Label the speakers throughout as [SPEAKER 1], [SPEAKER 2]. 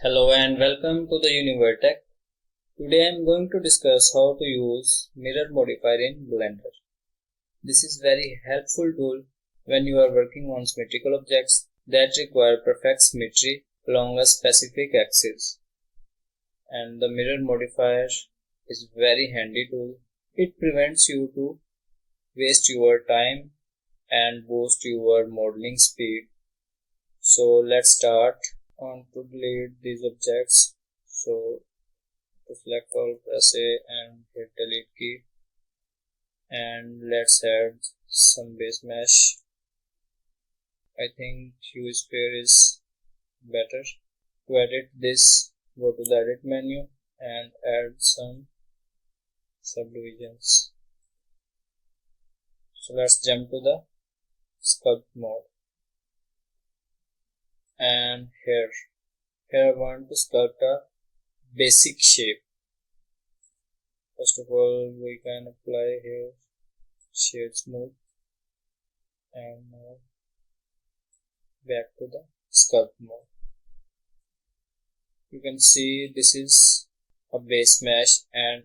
[SPEAKER 1] Hello and welcome to the Univertech. Today I am going to discuss how to use Mirror Modifier in Blender. This is very helpful tool when you are working on symmetrical objects that require perfect symmetry along a specific axis. And the Mirror Modifier is very handy tool. It prevents you to waste your time and boost your modeling speed. So let's start. On to delete these objects, so to select all, press A and hit delete key, and let's add some base mesh. I think hue sphere is better. To edit this, go to the edit menu and add some subdivisions. So let's jump to the sculpt mode. And here I want to sculpt a basic shape. First of all, we can apply here shade smooth and now back to the sculpt mode. You can see this is a base mesh, and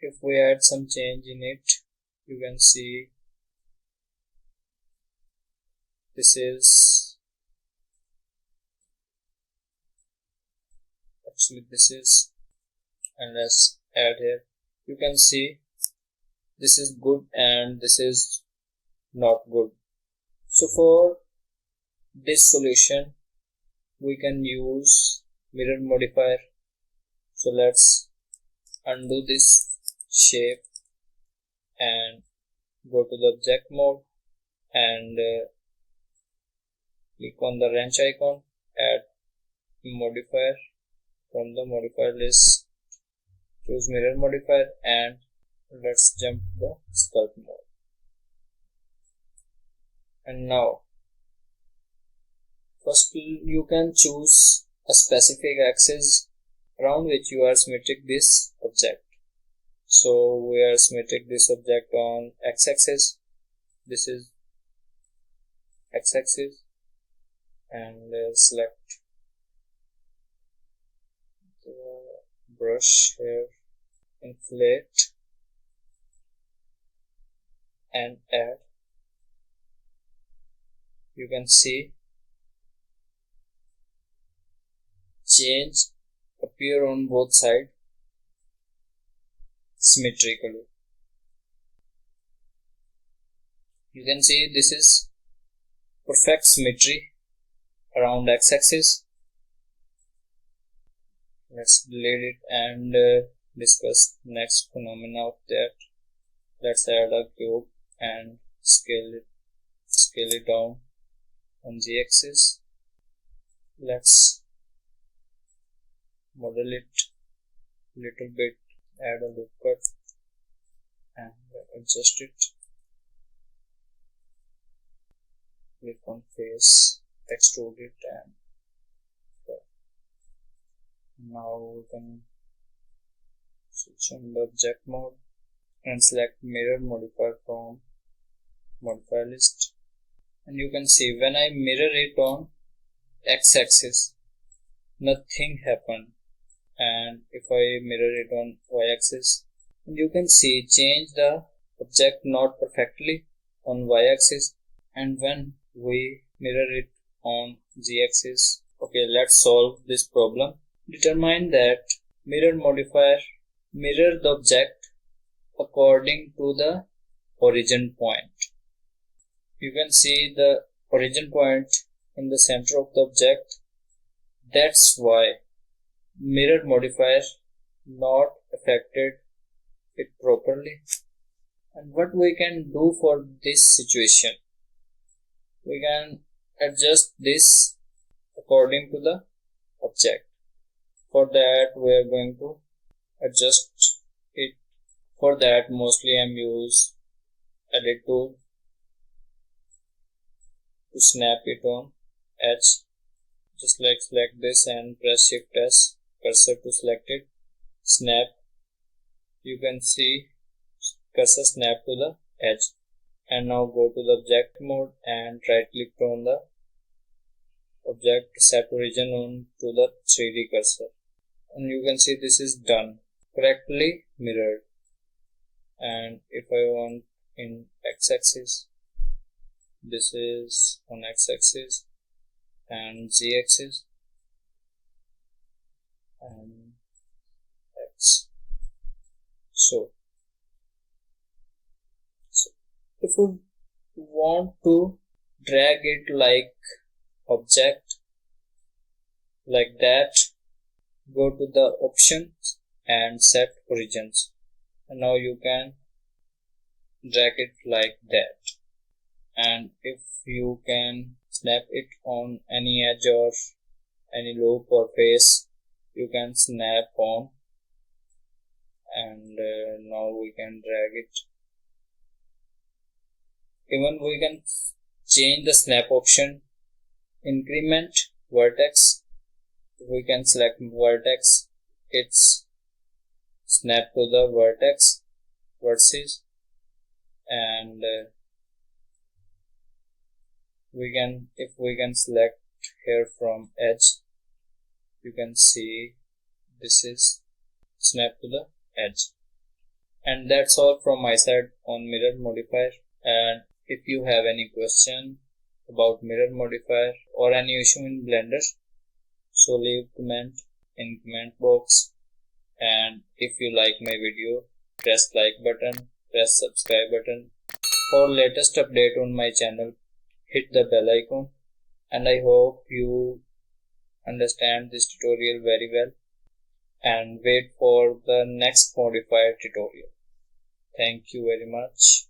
[SPEAKER 1] if we add some change in it, you can see this is and let's add here. You can see this is good and this is not good. So for this solution we can use Mirror Modifier. So let's undo this shape and go to the object mode and click on the wrench icon, add modifier. From the modifier list, choose Mirror Modifier and let's jump to the sculpt mode. And now first you can choose a specific axis around which you are symmetric this object. So we are symmetric this object on x-axis. This is x-axis, and select brush here, inflate and add. You can see change appear on both sides symmetrically. You can see this is perfect symmetry around x-axis. Let's delete it and discuss next phenomena of that. Let's add a cube and scale it down on the axis. Let's model it little bit, add a loop cut and adjust it. Click on face, extrude it, and now we can switch on the object mode and select Mirror Modifier from modifier list. And you can see when I mirror it on x-axis, nothing happened, and if I mirror it on y-axis, and you can see change the object not perfectly on y-axis, and when we mirror it on z-axis. Okay, let's solve this problem. Determine that Mirror Modifier mirror the object according to the origin point. You can see the origin point in the center of the object. That's why Mirror Modifier not affected it properly. And what we can do for this situation, we can adjust this according to the object. For that we are going to adjust it. For that mostly I'm use edit tool to snap it on edge. Just like select this and press shift S cursor to select it, snap. You can see cursor snap to the edge. And now go to the object mode and right click on the object set origin on to the 3D cursor, and you can see this is done, correctly mirrored. And if I want in x-axis, this is on x-axis and z-axis and x. So if we want to drag it like object like that, go to the options and set origins, and now you can drag it like that. And if you can snap it on any edge or any loop or face, you can snap on, and now we can drag it. Even we can change the snap option, increment vertex. We can select vertex, it's snap to the vertices, and if we can select here from edge, you can see this is snap to the edge. And that's all from my side on Mirror Modifier. And if you have any question about Mirror Modifier or any issue in Blender, so leave comment in comment box. And if you like my video, press like button, press subscribe button. For latest update on my channel, hit the bell icon. And I hope you understand this tutorial very well and wait for the next modifier tutorial. Thank you very much.